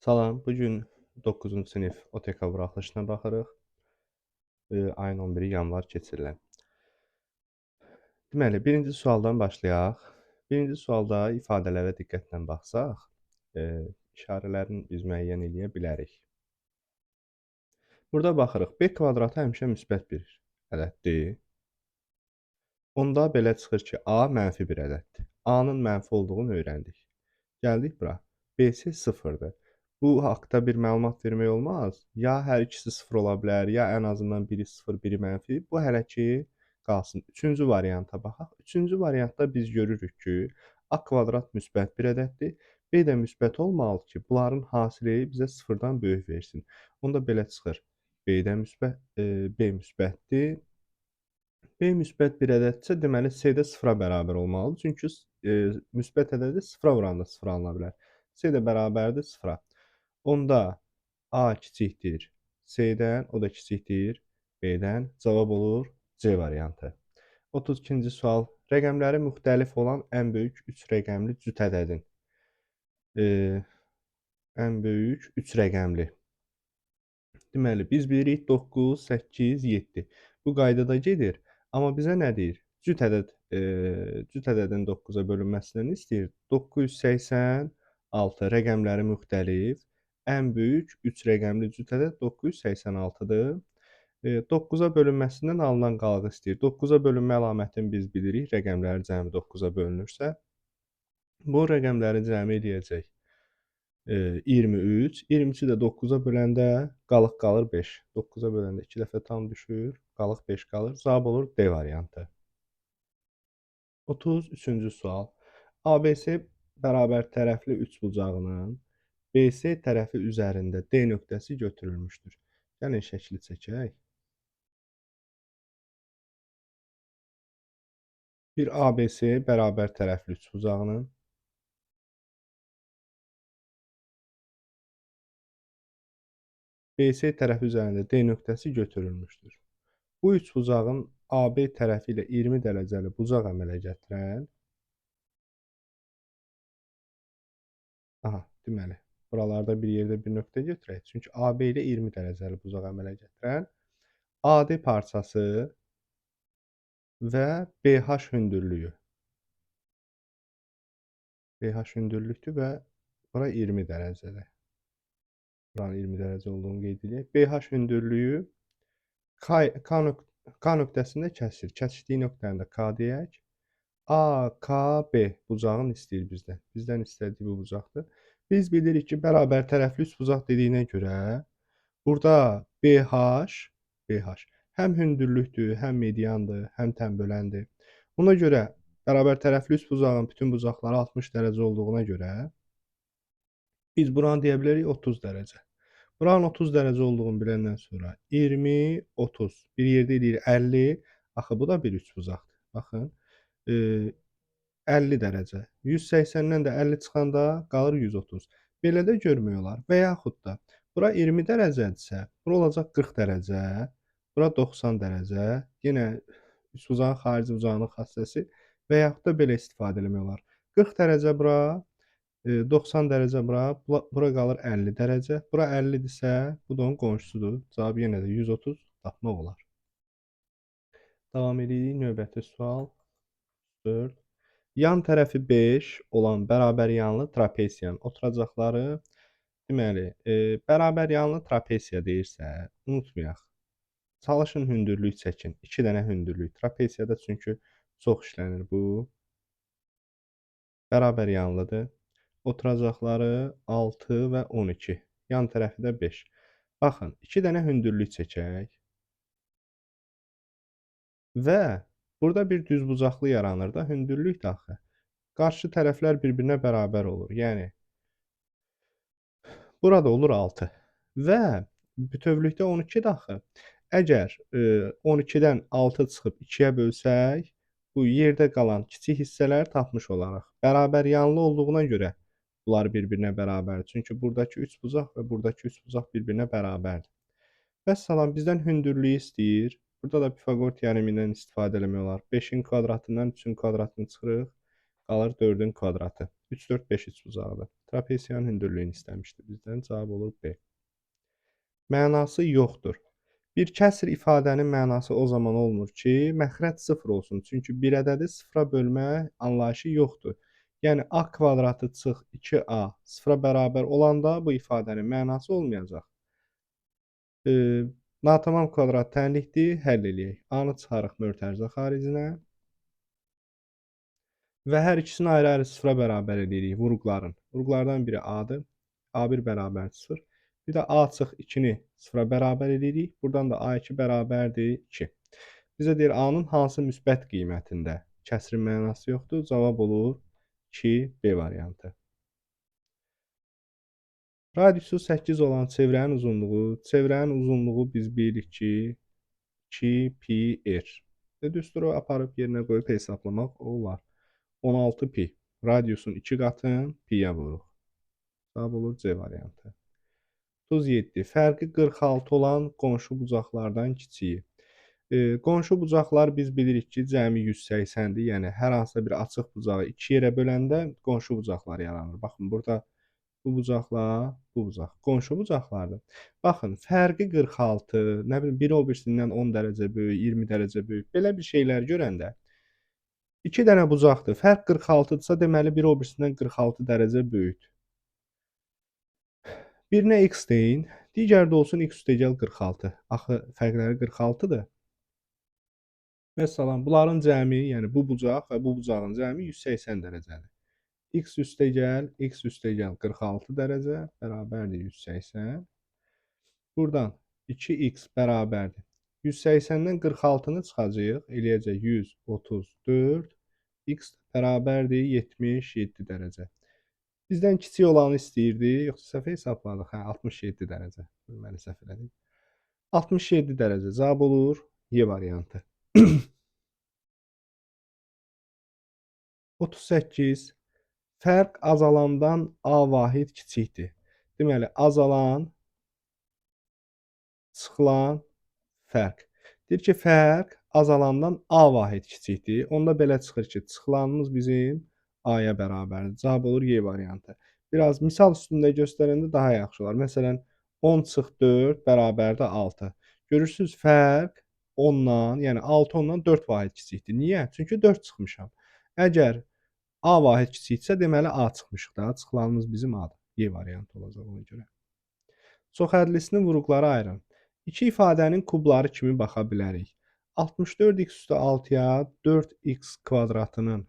Salam, bu gün 9-cu sinif OTK buraxılışına baxırıq. Ayın 11-i yanvar keçirilən. Deməli, birinci sualdan başlayaq. Birinci sualda ifadələrə diqqətlə baxsaq, işarələrini biz müəyyən edə bilərik. Burada baxırıq, b kvadratı həmişə müsbət bir ədəddir. Onda belə çıxır ki, a mənfi bir ədəddir. A-nın mənfi olduğunu öyrəndik. Gəldik bura. B-si 0-dır. Bu haqda bir məlumat vermək olmaz. Ya hər ikisi 0 ola bilər, ya ən azından biri 0, biri mənfi. Bu hələ ki qalsın. Üçüncü varianta baxaq. Üçüncü variantda biz görürük ki, a kvadrat müsbət bir ədəddir. B də müsbət olmalı ki, bunların hasili bizə 0-dan böyük versin. Onda belə çıxır. B müsbətdir. B müsbət bir ədəddirsə, deməli C də 0-a bərabər olmalıdır. Çünki müsbət ədədi 0-a vuranda 0 alına bilər. C də bərabərdir 0-a. Onda A kiçikdir C-dən, o da kiçikdir B-dən. Cavab olur C variantı. 32-ci sual. Rəqəmləri müxtəlif olan ən böyük 3 rəqəmli cüt ədədin. Ən böyük 3 rəqəmli. Deməli, biz bilirik 9, 8, 7. Bu qaydada gedir. Amma bizə nə deyir? Cüt ədədin 9-a bölünməsindən istəyir. 986 rəqəmləri müxtəlif. Ən böyük 3 rəqəmli cüt ədəd 986-dır. 9-a bölünməsindən alınan qalıq istəyir. 9-a bölünmə əlamətini biz bilirik. Rəqəmləri cəmi 9-a bölünürsə, bu rəqəmləri cəmi eləyəcək 23. 23-ü də 9-a böləndə qalıq qalır 5. 9-a böləndə 2 dəfə tam düşür. Qalıq 5 qalır. Cavab olur D variantı. 33-cü sual. ABC bərabər tərəfli üçbucağının BC tərəfi üzərində D nöqtəsi götürülmüşdür. Gəlin şəkli çəkək. Bir ABC bərabər tərəfli üçbucağının BC tərəfi üzərində D nöqtəsi götürülmüşdür. Bu üçbucağın AB tərəfi ilə 20 dərəcəli bucaq əmələ gətirən, deməli, buralarda bir yerdə bir nöqtə götürək. Çünki AB ilə 20 dərəcəli bucaq əmələ gətirən AD parçası və BH hündürlüyü. BH hündürlükdür və bura 20 dərəcədir. Buranın 20 dərəcə olduğunu qeyd edək. BH hündürlüyü K nöqtəsində kəsir. Kəsişdiyi nöqtəni də K deyək. AKB bucağını istəyir bizdən. Bizdən istədiyi bu bucaqdır. Biz bilirik ki, bərabər tərəfli üçbucaq dediyinə görə burada BH həm hündürlükdür, həm mediandır, həm tənböləndir. Ona görə bərabər tərəfli üçbucağın bütün bucaqları 60 dərəcə olduğuna görə biz buranı deyə bilərik 30 dərəcə. Buranın 30 dərəcə olduğunu biləndən sonra 20, 30. Bir yerdə edir 50. Axı bu da bir üçbucaqdır. Baxın. 50 dərəcə. 180-dən də 50 çıxanda qalır 130. Belə də görmək olar. Və yaxud da bura 20 dərəcədirsə, bura olacaq 40 dərəcə, bura 90 dərəcə. Yenə üçbucağın xarici bucağının xassəsi və yaxud da belə istifadə etmək olar. 40 dərəcə bura, 90 dərəcə bura qalır 50 dərəcə. Bura 50-dirsə, bu da onun qonşusudur. Cavab yenə də 130 tapmaq olar. Davam edirik. Növbəti sual 4. Yan tərəfi 5 olan bərabər yanlı trapesiyanın oturacaqları, deməli, bərabər yanlı trapesiya deyirsə, unutmayaq. Çalışın hündürlük çəkin. 2 dənə hündürlük. Trapesiyada çünki çox işlənir bu. Bərabər yanlıdır. Oturacaqları 6 və 12. Yan tərəfi də 5. Baxın, 2 dənə hündürlük çəkək. Və burada bir düzbucaqlı yaranır da, hündürlük də axı. Qarşı tərəflər bir-birinə bərabər olur. Yəni, burada olur 6. Və bütövlükdə 12-dir axı. Əgər 12-dən 6 çıxıb 2-yə bölsək, bu yerdə qalan kiçik hissələri tapmış olaraq. Bərabər yanlı olduğuna görə bunlar bir-birinə bərabərdir. Çünki buradakı üçbucaq və buradakı üçbucaq bir-birinə bərabərdir. Vəssalam, bizdən hündürlüyü istəyir. Burada da Pifaqor teoremindən istifadə etmək olar. 5-in kvadratından 3-ün kvadratını çıxırıq. Qalır 4-ün kvadratı. 3, 4, 5 üçbucaqdır. Trapesiyanın hündürlüyünü istəmişdi bizdən. Cavab olur B. Mənası yoxdur. Bir kəsr ifadənin mənası o zaman olmur ki, məxrəc 0 olsun. Çünki bir ədədi sıfıra bölmək anlayışı yoxdur. Yəni a kvadratı çıx 2a sıfıra bərabər olanda bu ifadənin mənası olmayacaq. Natamam kvadrat tənlikdir, həll eləyək. A-nı çıxarıq mötərizə xaricinə və hər ikisini ayrı-ayrı sıfıra bərabər edirik vuruqların. Vuruqlardan biri A-dır. A1 bərabər 0. Bir də A çıx 2-ni sıfıra bərabər edirik. Buradan da A2 bərabərdir 2. Bizə deyir A-nın hansı müsbət qiymətində? Kəsrin mənası yoxdur. Cavab olur 2, B variantı. Radiusu 8 olan çevrənin uzunluğu biz bilirik ki, 2 pi r. Düsturu aparıb yerinə qoyub hesablamaq olar. 16 pi. Radiusun 2 qatını piyə vuruq. Cavab olur C variantı. 37. Fərqi 46 olan qonşu bucaqlardan kiçiyi. Qonşu bucaqlar biz bilirik ki, cəmi 180-dir. Yəni, hər hansısa bir açıq bucağı 2 yerə böləndə qonşu bucaqlar yaranır. Baxın, burada bu bucaqla bu bucaq qonşu bucaqlardır. Baxın, fərqi 46, nə bilim, biri o birisindən 10 dərəcə böyük, 20 dərəcə böyük. Belə bir şeylər görəndə 2 dənə bucaqdır. Fərq 46-dırsa, deməli, biri o birisindən 46 dərəcə böyükdür. Birinə x deyin, digər də olsun x üstəgəl 46. Axı, fərqləri 46-dır. Məsələn, bunların cəmi, yəni bu bucaq və bu bucağın cəmi 180 dərəcədir. X üstəgəl 46 dərəcə bərabərdir 180. Buradan 2x bərabərdir. 180-dən 46-nı çıxacaq, eləyəcək 134. X bərabərdir 77 dərəcə. Bizdən kiçik olanı istəyirdi, yoxsa səhv hesabladıq? Hə, 67 dərəcə. Məni səhv elədik. 67 dərəcə cavab olur Y variantı. 38. Fərq azalandan A vahid kiçikdir. Deməli, azalan, çıxılan fərq. Deyir ki, fərq azalandan A vahid kiçikdir. Onda belə çıxır ki, çıxılanımız bizim A-ya bərabərdir. Cavab olur Y variantı. Biraz misal üstündə göstərəndə daha yaxşı olar. Məsələn, 10 çıx 4 bərabərdir 6. Görürsünüz, fərq 10-dan, yəni 6 10-dan 4 vahid kiçikdir. Niyə? Çünki 4 çıxmışam. Əgər A vahid kiçiksə, deməli A çıxmışıq da. Çıxılanımız bizim A'dır. Y variantı olacaq ona görə. Çoxhədlisinin vuruqları ayırın. İki ifadənin kubları kimi baxa bilərik. 64x üstə 6-ya 4x kvadratının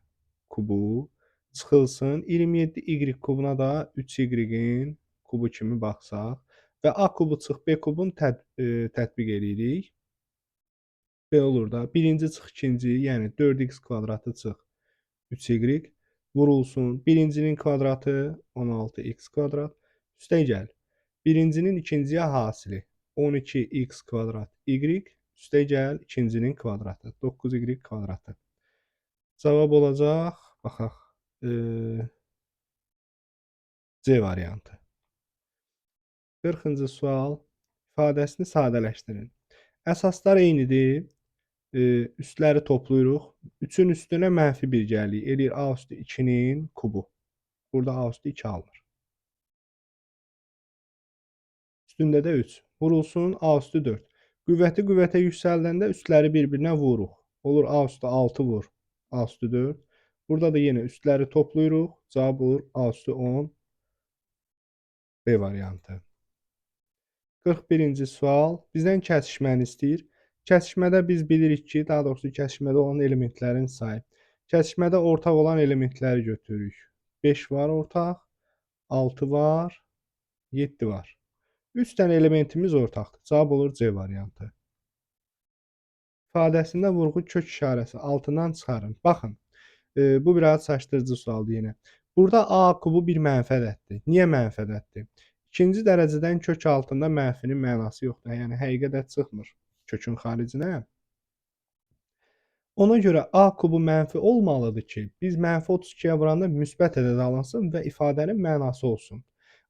kubu çıxılsın. 27y kubuna da 3y-in kubu kimi baxsaq və A kubu çıx B kubunu tətbiq edirik. B olur da. Birinci çıx ikinci, yəni 4x kvadratı çıx 3y vurulsun. Birincinin kvadratı 16x kvadrat. Üstə gəl. Birincinin ikinciyə hasili 12x kvadrat y. Üstə gəl ikincinin kvadratı 9y kvadratı. Cavab olacaq, baxaq, C variantı. 40-cı sual. İfadəsini sadələşdirin. Əsaslar eynidir. Üstləri toplayırıq. 3-ün üstünə mənfi 1 gəlir. Eləyir A üstü 2-nin kubu. Burada A üstü 2 alınır. Üstündə də 3. Vurulsun A üstü 4. Qüvvəti qüvvətə yüksəldəndə üstləri bir-birinə vururuq. Olur A üstü 6 vur. A üstü 4. Burada da yenə üstləri toplayırıq. Cavab olur A üstü 10. B variantı. 41-ci sual. Bizdən kəsişməni istəyir. Kəsişmədə biz bilirik ki, daha doğrusu kəsişmədə olan elementlərin sayı. Kəsişmədə ortaq olan elementləri götürürük. 5 var ortaq, 6 var, 7 var. 3 dənə elementimiz ortaqdır. Cavab olur C variantı. İfadəsində vurğu kök işarəsi altından çıxarın. Baxın, bu biraz çaşdırıcı sualdır yenə. Burada A kubu bir mənfi ədəddir. Niyə mənfi ədəddir? İkinci dərəcədən kök altında mənfinin mənası yoxdur. Yəni, həqiqət çıxmır kökün xaricinə. Ona görə A kubu mənfi olmalıdır ki, biz mənfi 32-yə vuranda müsbət ədəd alınsın və ifadənin mənası olsun.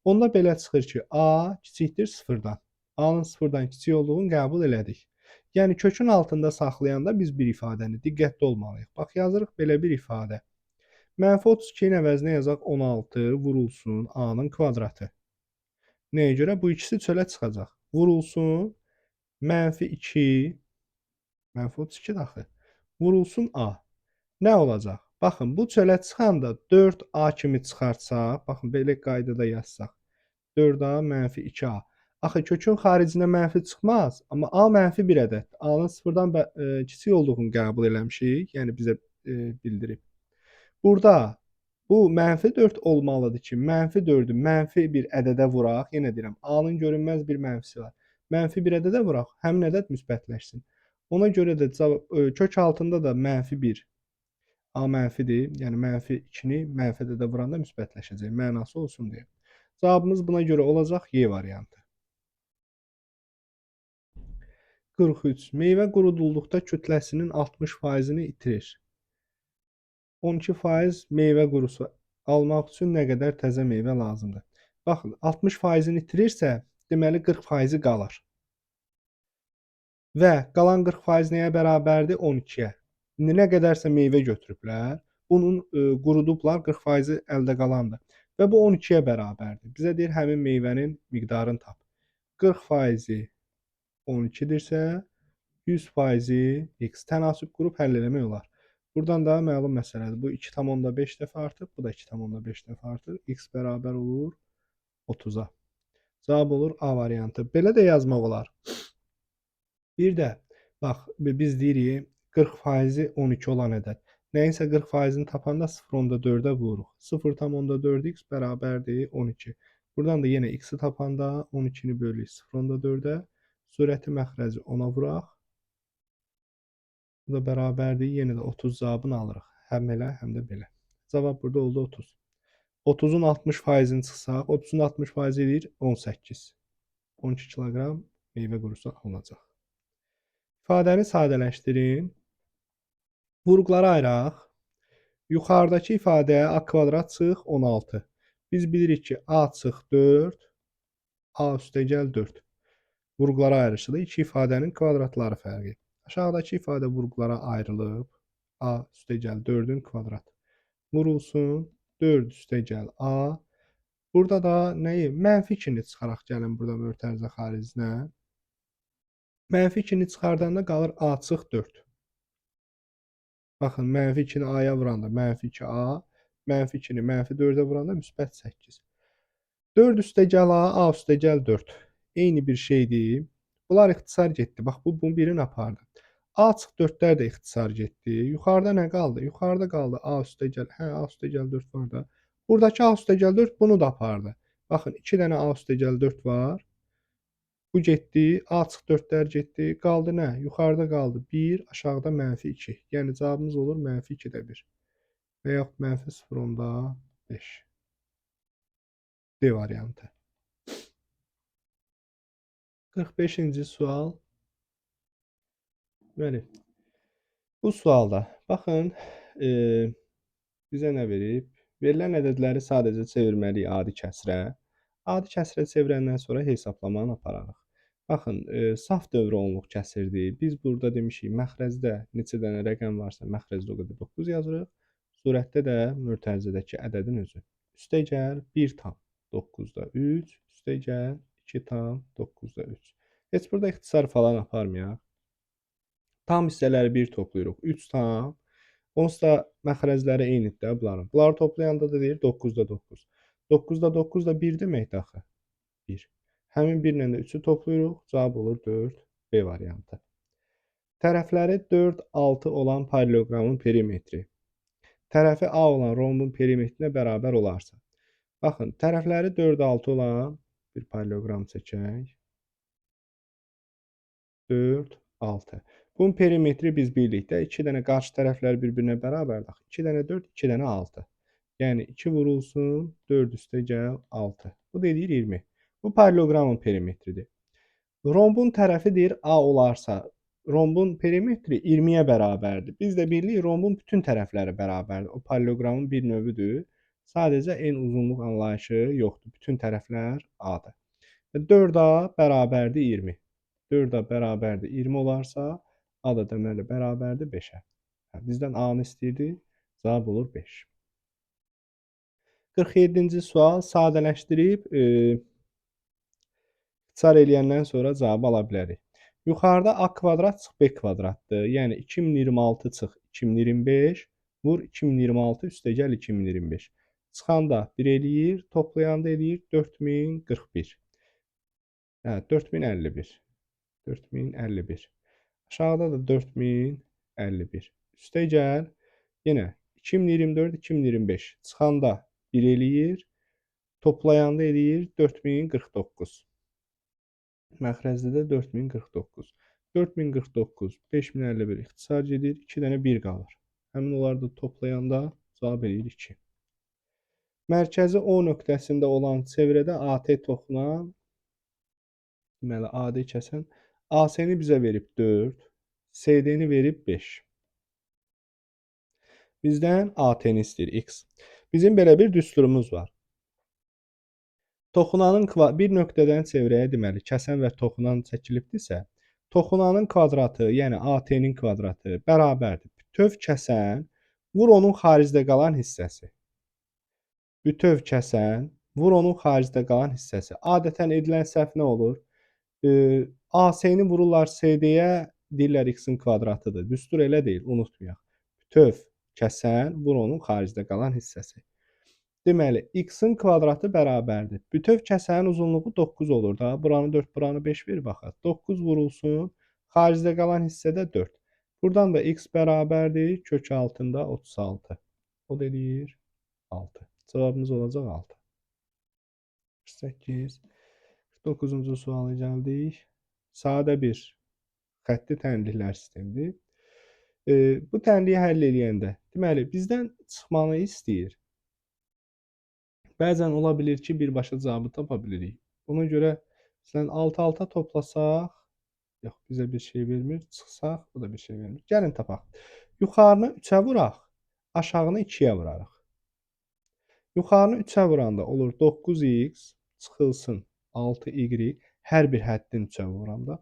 Onda belə çıxır ki, A kiçikdir 0-dan. A-nın 0-dan kiçik olduğunu qəbul elədik. Yəni, kökün altında saxlayanda biz bir ifadəni diqqətli olmalıyıq. Bax, yazırıq belə bir ifadə. -32-nin əvəzinə yazaq 16 vurulsun A-nın kvadratı. Nəyə görə? Bu ikisi çölə çıxacaq. Vurulsun -2, -32 daxil. Vurulsun A. Nə olacaq? Baxın, bu çölə çıxanda 4A kimi çıxartsaq, baxın, belə qaydada yazsaq. 4A -2A. Axı, kökün xaricində mənfi çıxmaz, amma A -1 ədəddir. A-nın sıfırdan kiçik olduğunu qəbul eləmişik, yəni bizə bildirib. Burada bu -4 olmalıdır ki, -4'ü -1 ədədə vuraq. Yenə deyirəm, A-nın görünməz bir mənfisi var. -1 ədədə vuraq, həmin ədəd müsbətləşsin. Ona görə də kök altında da -1 A mənfidir, yəni -2-ni mənfi ədədə vuranda müsbətləşəcək, mənası olsun deyə. Cavabımız buna görə olacaq Y variantı. 43. Meyvə qurudulduqda kütləsinin 60%-ni itirir. 12% meyvə qurusu almaq üçün nə qədər təzə meyvə lazımdır? Baxın, 60%-ni itirirsə, deməli 40%-i qalır. Və qalan 40% nəyə bərabərdir? 12-yə. İndi nə qədərsə meyvə götürüblər, bunun qurudublar, 40%-i əldə qalandır. Və bu 12-yə bərabərdir. Bizə deyir, həmin meyvənin miqdarını tap. 40%-i 12-dirsə, 100%-i x. Tənasüb qrup həll eləmək olar. Buradan da məlum məsələdir. Bu 2,5 dəfə artıb, bu da 2,5 dəfə artır. X bərabər olur 30-a. Cavab olur A variantı. Belə də yazmaq olar. Bir də, bax, biz deyirik 40%-i 12 olan ədəd. Nəyinsə 40%-ni tapanda 0,4-ə vururuq. 0,4x bərabərdir 12. Buradan da yenə x-i tapanda 12-ni bölürük 0,4-ə. Surəti məxrəci 10-a vuraq. Bu da bərabərdir. Yenə də 30 cavabını alırıq. Həm elə, həm də belə. Cavab burada oldu 30. 30-un 60%-ni çıxsaq, 30-un 60%-i edir 18. 12 kiloqram meyvə qurusu alınacaq. İfadəni sadələşdirin. Vurğuları ayıraq. Yuxarıdakı ifadəyə A kvadrat çıx 16. Biz bilirik ki, A çıx 4, A üstəgəl 4. Vurğulara ayrışılır. İki ifadənin kvadratları fərqi. Aşağıdakı ifadə vurğulara ayrılıb. A üstəgəl 4-ün kvadratı. Vurulsun 4 üstəgəl A. Burada da nəyi? -2-ni çıxaraq gəlin burada mötərizə xaricinə. -2-ni çıxardanda qalır A çıx 4. Baxın, -2-ni A-ya vuranda -2A, -2-ni -4-ə vuranda müsbət 8. 4 üstəgəl A, A üstəgəl 4. Eyni bir şeydir. Bunlar ixtisar getdi. Bax, bu birini apardı. A çıx 4-lər də ixtisar getdi. Yuxarıda nə qaldı? Yuxarıda qaldı A üstəgəl. A üstəgəl 4 var da. Buradakı A üstəgəl 4 bunu da apardı. Baxın, 2 dənə A üstəgəl 4 var. Bu getdi. A çıx 4-lər getdi. Qaldı nə? Yuxarıda qaldı 1, aşağıda -2. Yəni cavabımız olur -2-də 1. Və yaxud -0,5. D variantı. 45-ci sual. Bəli. Bu sualda baxın, bizə nə verib? Verilən ədədləri sadəcə çevirməliyik adi kəsrə. Adi kəsrə çevirəndən sonra hesablamanı apararıq. Baxın, saf dövr onluq kəsirdir. Biz burada demişik, məxrəcdə neçə dənə rəqəm varsa, məxrəcdə o qədər 9 yazırıq. Surətdə də mötərizədəki ədədin özü. Üstəgəl 1,9-da 3, üstəgəl 2,9-da 3. Heç burada ixtisar falan aparmayaq. Tam hissələri 1 toplayırıq. 3 tam. Onsuz da məxrəcləri eynidir bunların. Bunları toplayanda da deyir 9-da 9. 9-da 9 da 1 deməkdir axı. 1. Həmin 1 ilə də 3-ü toplayırıq. Cavab olur 4. B variantı. Tərəfləri 4, 6 olan paralelogramın perimetri. Tərəfi A olan rombun perimetrinə bərabər olarsa. Baxın, tərəfləri 4, 6 olan bir paralelogram çəkək. 4, 6. Bunun perimetri biz birlikdə 2 dənə qarşı tərəflər bir-birinə bərabərdir. 2 dənə 4, 2 dənə 6. Yəni 2 vurulsun, 4 üstəgəl 6. Bu deyir 20. Bu paralelogramın perimetridir. Rombun tərəfi deyir A olarsa, rombun perimetri 20-yə bərabərdir. Biz də bilirik rombun bütün tərəfləri bərabərdir. O paralelogramın bir növüdür. Sadəcə en uzunluq anlayışı yoxdur. Bütün tərəflər A-dır. 4A bərabərdir 20. 4A bərabərdir 20 olarsa, A da deməli bərabərdir 5-ə. Bizdən A-nı istəyirdi, cavab olur 5. 47-ci sual sadələşdirib ixtisar eləyəndən sonra cavabı ala bilərik. Yuxarıda a kvadrat çıx b kvadratdır. Yəni 2026 çıx 2025 vur 2026 üstəgəl 2025. Çıxanda 1 eləyir, toplayanda eləyir 4041. Hə, 4051. 4051. Aşağıda da 4051. Üstəgəl yenə 2024 2025 çıxanda 1 eləyir, toplayanda eləyir 4049. Məxrəzdə də 4049. 4049, 5051 ixtisar gedir, 2 dənə 1 qalır. Həmin onları da toplayanda cavab eləyir 2. Mərkəzi O nöqtəsində olan çevrədə AT toxunan, deməli AD kəsən, AC-ni bizə verib 4, CD-ni verib 5. Bizdən AT-ni istəyir X. Bizim belə bir düsturumuz var. Toxunanın bir nöqtədən çevrəyə deməli kəsən və toxunan çəkilibdirsə, toxunanın kvadratı, yəni AT-nin kvadratı bərabərdir. Bütöv kəsən vur onun xaricdə qalan hissəsi. Bütöv kəsən vur onun xaricdə qalan hissəsi. Adətən edilən səhv nə olur? AC-ni vururlar CD-yə, deyirlər X-in kvadratıdır. Düstur elə deyil, unutmayaq. Bütöv kəsən vur onun xaricdə qalan hissəsi. Deməli, x-in kvadratı bərabərdir. Bütöv kəsənin uzunluğu 9 olur da. Buranı 4, buranı 5 ver baxaq. 9 vurulsun. Xaricdə qalan hissədə 4. Buradan da x bərabərdir. Kök altında 36. O da eləyir 6. Cavabımız olacaq 6. 8. 9-cu suala gəldik. Sadə bir xətti tənliklər sistemidir. Bu tənliyi həll eləyəndə, deməli, bizdən çıxmanı istəyir. Bəzən ola bilir ki, birbaşa cavabı tapa bilirik. Buna görə sən alt-alta toplasaq, yox, bizə bir şey vermir, çıxsaq, o da bir şey vermir. Gəlin tapaq. Yuxarını 3-ə vuraq, aşağını 2-yə vurarıq. Yuxarını 3-ə vuranda olur 9x, çıxılsın 6y, hər bir həddin 3-ə vuranda,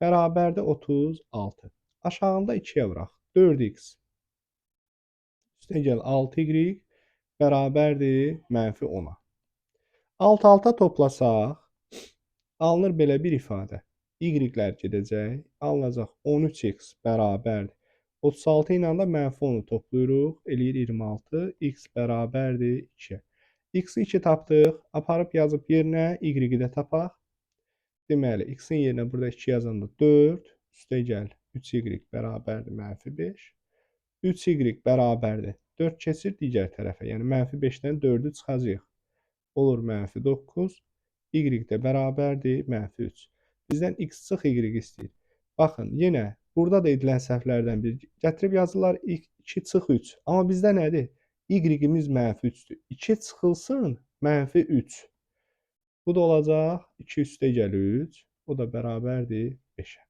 bərabərdə 36. Aşağında 2-yə vuraq, 4x, üstə gəl 6y, bərabərdir mənfi 10-a. Alt-alta toplasaq, alınır belə bir ifadə. Y-lər gedəcək, alınacaq 13x bərabərdir. 36 ilə də mənfi 10-u toplayırıq, eləyir 26, x bərabərdir 2. X-i 2 tapdıq, aparıb yazıb yerinə, y-i də tapaq. Deməli, x-in yerinə burada 2 yazanda 4, üstə gəl 3y bərabərdir mənfi 5. 3y bərabərdir. 4 keçir digər tərəfə, yəni mənfi 5-dən 4-ü çıxacaq. Olur mənfi 9, y də bərabərdir mənfi 3. Bizdən x çıx y istəyir. Baxın, yenə burada da edilən səhvlərdən biri. Gətirib yazırlar 2 çıx 3. Amma bizdə nədir? Y-imiz mənfi 3-dür. 2 çıxılsın mənfi 3. Bu da olacaq 2 üstə gəl 3. O da bərabərdir 5-ə.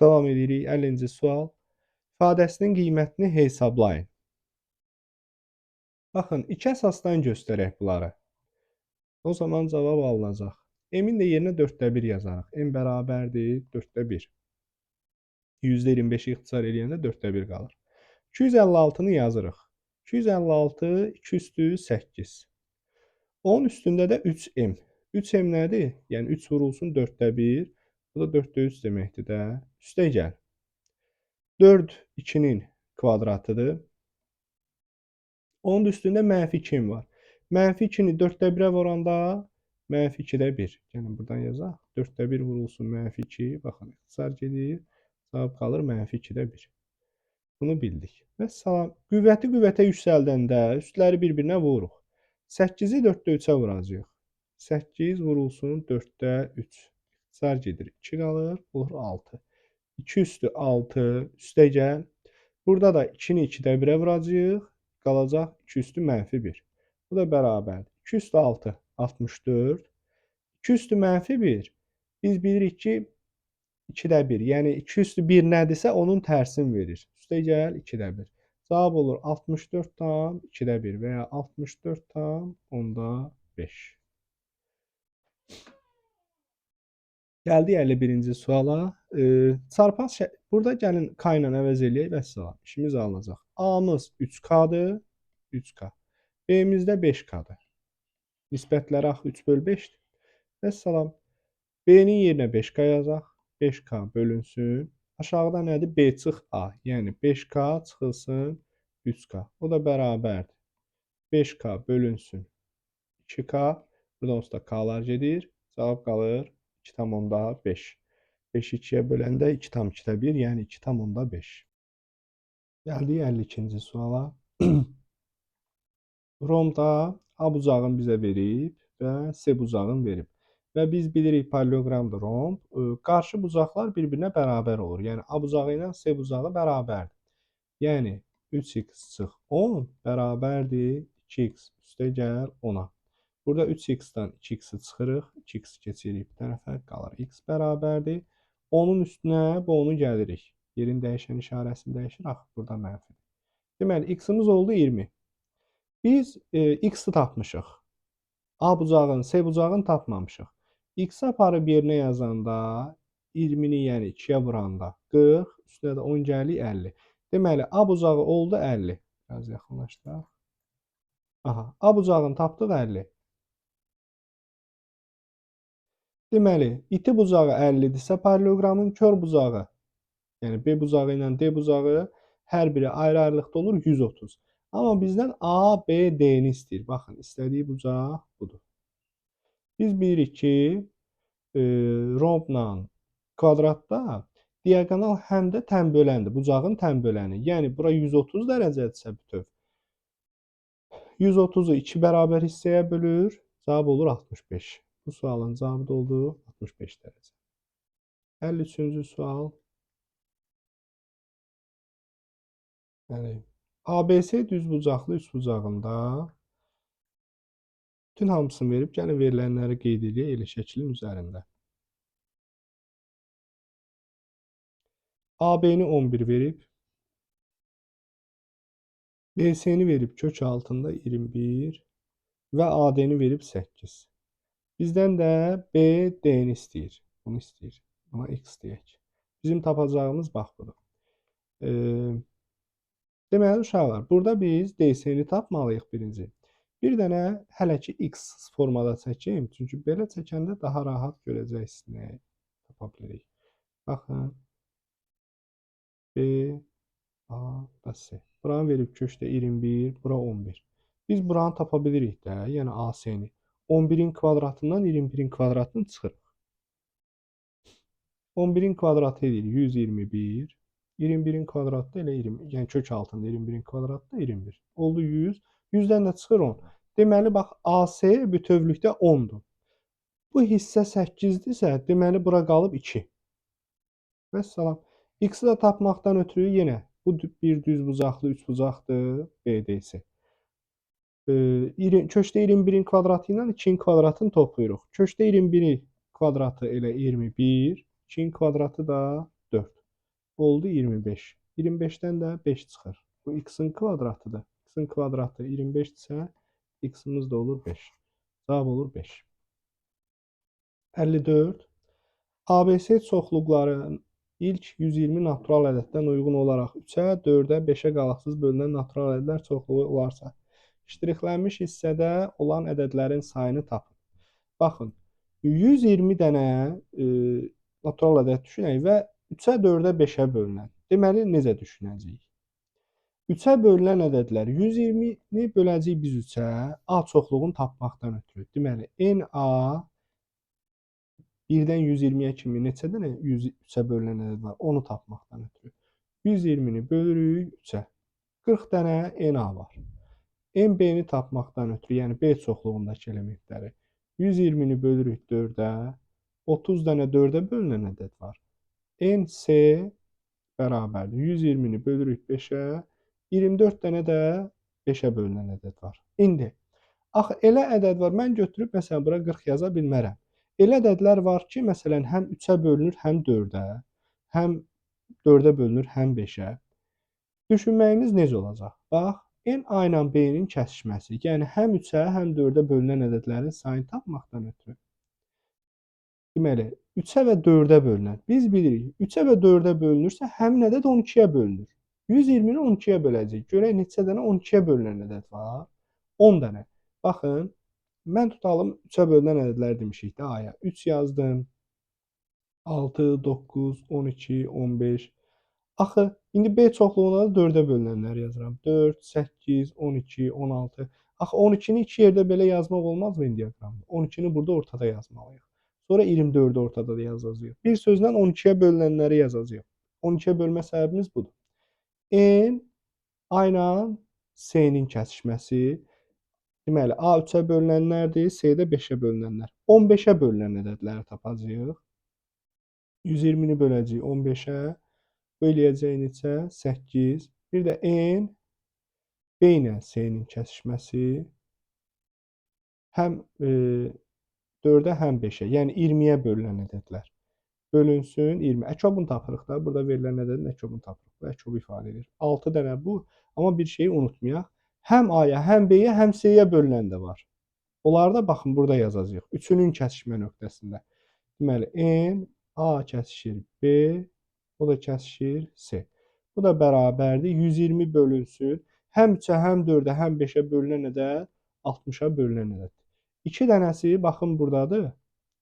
Davam edirik. 50-ci sual. İfadəsinin qiymətini hesablayın. Baxın, 2 əsasdan göstərək bunları. O zaman cavab alınacaq. M-in də yerinə 4-də 1 yazarıq. M bərabərdir 4-də 1. %25-i ixtisar eləyəndə 4-də 1 qalır. 256-nı yazırıq. 256, 2 üstü 8. 10 üstündə də 3M. 3M nədir? Yəni 3 vurulsun 4-də 1. Bu da 4-də 3 deməkdir də. Üstə gəl. 4 2-nin kvadratıdır. Onun üstündə mənfi 2 var. Mənfi 2-ni 4-də 1-ə vuranda mənfi 2-də 1. Yəni buradan yazaq. 4-də 1 vurulsun mənfi 2. Baxın, ixtisar gedir. Cavab qalır mənfi 2-də 1. Bunu bildik. Və salam. Qüvvəti qüvvətə yüksəldəndə üstləri bir-birinə vururuq. 8-i 4-də 3-ə vuracağıq. 8 vurulsun 4-də 3. İxtisar gedir. 2 qalır. Olur 6. 2 üstü 6. Üstə gəl. Burada da 2-ni 2-də 1-ə vuracağıq. Qalacaq 2 üstü mənfi 1. Bu da bərabərdir. 2 üstü 6, 64. 2 üstü mənfi 1. Biz bilirik ki, 2-də 1. Yəni 2 üstü 1 nədirsə, onun tərsini verir. Üstə gəl 2-də 1. Cavab olur 64 tam 2-də 1 və ya 64 tam 10-da 5. Gəldik 51-ci suala. Çarpaz burada gəlin K ilə əvəz eləyək və salam. İşimiz alınacaq. A-mız 3K-dır. 3K. B-imizdə 5K-dır. Nisbətləri axı 3/5-dir. Vəssalam. B-nin yerinə 5K yazaq. 5K bölünsün. Aşağıda nədir? B çıx A. Yəni 5K çıxılsın 3K. O da bərabərdir. 5K bölünsün 2K. Buradan onsuz da K'lar gedir. Cavab qalır 2,5. 5-i 2-yə böləndə 2,2-də 1, yəni 2,5. Gəldik 52-ci suala. Romda A bucağını bizə verib və C bucağını verib. Və biz bilirik paralleloqramda romb, qarşı bucaqlar bir-birinə bərabər olur. Yəni A bucağı ilə C bucağı bərabərdir. Yəni 3x çıx 10 bərabərdir 2x üstə gəl 10-a. Burada 3x-dan 2x-i çıxırıq. 2x keçirik bir tərəfə, qalır x bərabərdir. 10-un üstünə bu 10-u gəlirik. Yerin dəyişən işarəsini dəyişir, axı burada mənfidir. Deməli, x-imiz oldu 20. Biz x-i tapmışıq. A bucağını, C bucağını tapmamışıq. X-i aparıb yerinə yazanda 20-ni yəni 2-yə vuranda 40, üstünə də 10 gəlir 50. Deməli, A bucağı oldu 50. Biraz yaxınlaşdıraq. Aha, A bucağını tapdıq 50. Deməli, iti bucağı 50-dirsə, paralleloqramın kör bucağı, yəni B bucağı ilə D bucağı hər biri ayrı-ayrılıqda olur 130. Amma bizdən A, B, D-ni istəyir. Baxın, istədiyi bucaq budur. Biz bilirik ki, rombla kvadratda diagonal həm də tənböləndir. Bucağın tənböləni. Yəni, bura 130 dərəcədirsə bütöv. 130-u 2 bərabər hissəyə bölür. Cavab olur 65. Bu sualın cavabı da oldu 65 dərəcə. 53-cü sual. Yəni, ABC düzbucaqlı üçbucağında bütün hamısını verib, gəlin verilənləri qeyd edək elə şəklin üzərində. AB-ni 11 verib, BC-ni verib kök altında 21 və AD-ni verib 8. Bizdən də BD-ni istəyir. Bunu istəyir. Buna x deyək. Bizim tapacağımız bax budur. Deməli, uşaqlar, burada biz DC-ni tapmalıyıq birinci. Bir dənə hələ ki x formada çəkim. Çünki belə çəkəndə daha rahat görəcəksiniz. Tapa bilirik. Baxın. B, A və C. Buranı verib köşdə 21, bura 11. Biz buranı tapa bilirik də, yəni AC-ni. 11-in kvadratından 21-in kvadratını çıxırıq. 11-in kvadratı edir 121. 21-in kvadratı elə 20. Yəni kök altında 21-in kvadratı 21. Oldu 100. 100-dən də çıxır 10. Deməli, bax, AC bütövlükdə 10-dur. Bu hissə 8-dirsə, deməli, bura qalıb 2. Vəssalam. X-i də tapmaqdan ötürü yenə bu bir düzbucaqlı üçbucaqdır. BDC. Köşdə 21-in kvadratı ilə 2-in kvadratını toplayırıq. Köşdə 21-in kvadratı elə 21. 2-in kvadratı da 4. Oldu 25. 25-dən də 5 çıxır. Bu x-in kvadratıdır. X-in kvadratı 25-dirsə, x-imiz də olur 5. Cavab olur 5. 54. ABC çoxluqların ilk 120 natural ədəddən uyğun olaraq 3-ə, 4-ə, 5-ə qalıqsız bölünən natural ədədlər çoxluğu olarsa, ştrixlənmiş hissədə olan ədədlərin sayını tapın. Baxın, 120 dənə natural ədəd düşünək və 3-ə, 4-ə, 5-ə bölünən. Deməli, necə düşünəcəyik? 3-ə bölünən ədədlər 120-ni böləcəyik biz 3-ə, A çoxluğunu tapmaqdan ötürü. Deməli, NA 1-dən 120-yə kimi neçə dənə 3-ə bölünən ədəd var? Onu tapmaqdan ötürü. 120-ni bölürük 3-ə. 40 dənə NA var. NB-ni tapmaqdan ötürü, yəni B çoxluğundakı elementləri. 120-ni bölürük 4-ə. 30 dənə 4-ə bölünən ədəd var. NC bərabərdir. 120-ni bölürük 5-ə. 24 dənə də 5-ə bölünən ədəd var. İndi, axı elə ədəd var, mən götürüb, məsələn, bura 40 yaza bilmərəm. Elə ədədlər var ki, məsələn, həm 3-ə bölünür, həm 4-ə, həm 4-ə bölünür, həm 5-ə. Düşünməyimiz necə olacaq? Bax, A ilə B-nin kəsişməsi. Yəni, həm 3-ə, həm 4-ə bölünən ədədlərin sayını tapmaqdan ötürü. Deməli, 3-ə və 4-ə bölünən. Biz bilirik, 3-ə və 4-ə bölünürsə, həmin ədəd 12-yə bölünür. 120-ni 12-yə böləcək. Görək, neçə dənə 12-yə bölünən ədəd var? 10 dənə. Baxın, mən tutalım 3-ə bölünən ədədlər demişik də aya. 3 yazdım. 6, 9, 12, 15. Axı, indi B çoxluğuna da 4-ə bölünənləri yazıram. 4, 8, 12, 16. Axı, 12-ni 2 yerdə belə yazmaq olmazmı indi diaqramda? 12-ni burada ortada yazmalıyıq. Sonra 24-ü ortada da yazacağıq. Bir sözlə 12-yə bölünənləri yazacağıq. 12-yə bölmə səbəbimiz budur. N A ilə S-nin kəsişməsi. Deməli, A 3-ə bölünənlərdir, S də 5-ə bölünənlər. 15-ə bölünən ədədləri tapacağıq. 120-ni böləcəyik 15-ə. Böləcək neçə? 8. Bir də N B ilə S-nin kəsişməsi. Həm 4-ə, həm 5-ə. Yəni 20-yə bölünən ədədlər. Bölünsün 20. Əkobunu tapırıq da. Burada verilən ədədin əkobunu tapırıq. Bu əkobu ifadə edir. 6 dənə bu. Amma bir şeyi unutmayaq. Həm A-ya, həm B-yə, həm C-yə bölünən də var. Onları da baxın burada yazacağıq. Üçünün kəsişmə nöqtəsində. Deməli, N, A kəsişir B, o da kəsişir C. Bu da bərabərdir. 120 bölünsün. Həm 3-ə, həm 4-ə, həm 5-ə bölünən ədəd 60-a bölünən ədəd. 2 dənəsi baxın buradadır.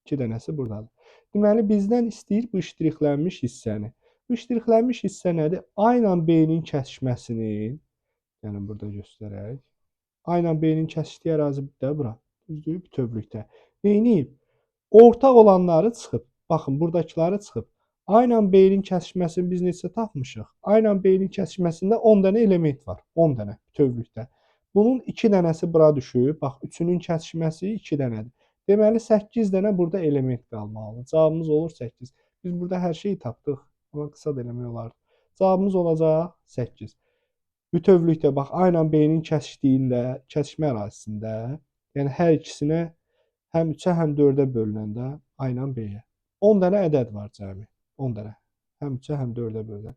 2 dənəsi buradadır. Deməli, bizdən istəyir bu iştirixlənmiş hissəni. Bu iştirixlənmiş hissə nədir? A ilə B-nin kəsişməsinin, yəni burada göstərək. A ilə B-nin kəsişdiyi ərazi də bura. Düzdür, bütövlükdə. Neyniyib? Ortaq olanları çıxıb. Baxın, buradakıları çıxıb. A ilə B-nin kəsişməsini biz neçə tapmışıq? A ilə B-nin kəsişməsində 10 dənə element var. 10 dənə bütövlükdə. Bunun 2 dənəsi bura düşüb. Bax, üçünün kəsişməsi 2 dənədir. Deməli, 8 dənə burada element qalmalıdır. Cavabımız olur 8. Biz burada hər şeyi tapdıq. Amma qısa da eləmək olardı. Cavabımız olacaq 8. Bütövlükdə bax, A ilə B-nin kəsişdiyində, kəsişmə ərazisində, yəni hər ikisinə həm 3-ə, həm 4-ə bölünəndə A ilə B-yə. 10 dənə ədəd var cəmi. 10 dənə. Həm 3-ə, həm 4-ə bölünən.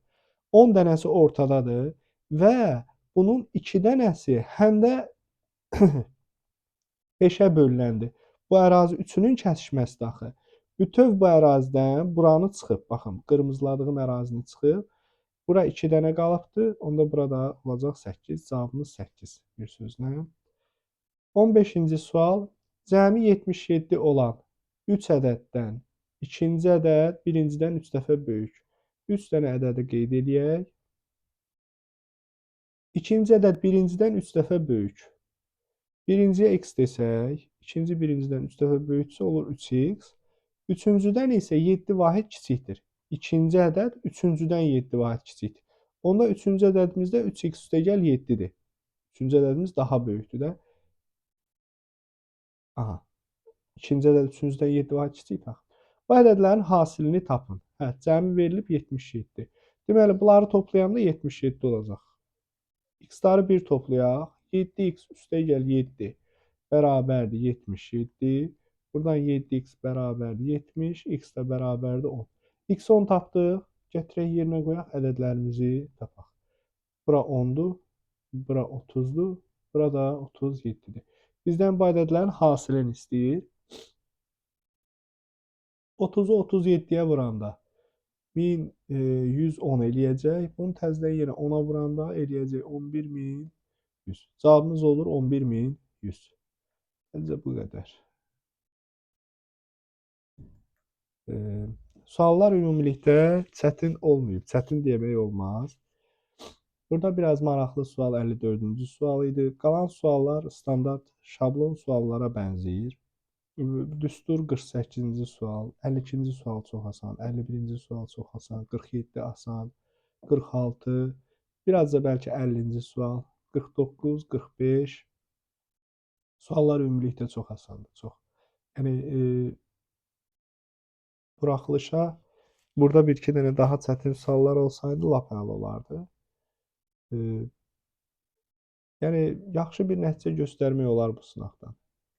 10 dənəsi ortadadır və bunun 2 dənəsi həm də 5-ə bölünəndir. Bu ərazi üçünün kəsişməsidir axı. Bütöv bu ərazidən buranı çıxıb. Baxın, qırmızıladığım ərazini çıxıb. Bura 2 dənə qalıbdır. Onda burada olacaq 8. Cavabımız 8 bir sözlə. 15-ci sual. Cəmi 77 olan 3 ədəddən ikinci ədəd birincidən 3 dəfə böyük. 3 dənə ədədi qeyd edək. İkinci ədəd birincidən 3 dəfə böyük. Birinciyə x desək, ikinci birincidən 3 dəfə böyüksə olur 3x. Üçüncüdən isə 7 vahid kiçikdir. İkinci ədəd üçüncüdən 7 vahid kiçikdir. Onda üçüncü ədədimizdə 3x üstəgəl 7-dir. Üçüncü ədədimiz daha böyükdür də. Aha. İkinci ədəd üçüncüdən 7 vahid kiçikdir. Bu ədədlərin hasilini tapın. Hə, cəmi verilib 77. Deməli, bunları toplayanda 77 olacaq. X-ları 1 toplayaq. 7x üstəgəl 7 bərabərdir 77. Buradan 7x bərabərdir 70. X də bərabərdir 10. X 10 tapdıq. Gətirək yerinə qoyaq, ədədlərimizi tapaq. Bura 10-dur. Bura 30-dur. Bura da 37-dir. Bizdən bu ədədlərin hasilini istəyir. 30-u 37-yə vuranda 1110 eləyəcək. Bunu təzədən yenə 10-a vuranda eləyəcək 11100. Cavabımız olur 11100. Məncə bu qədər. Suallar ümumilikdə çətin olmayıb. Çətin demək olmaz. Burada biraz maraqlı sual 54-cü sual idi. Qalan suallar standart şablon suallara bənzəyir. Düstur 48-ci sual, 52-ci sual çox asan, 51-ci sual çox asan, 47 asan, 46, biraz da bəlkə 50-ci sual, 49, 45. Suallar ümumilikdə çox asandır, çox. Yəni, buraxılışa burada bir-iki dənə daha çətin suallar olsaydı, lap əla olardı. Yəni, yaxşı bir nəticə göstərmək olar bu sınaqdan.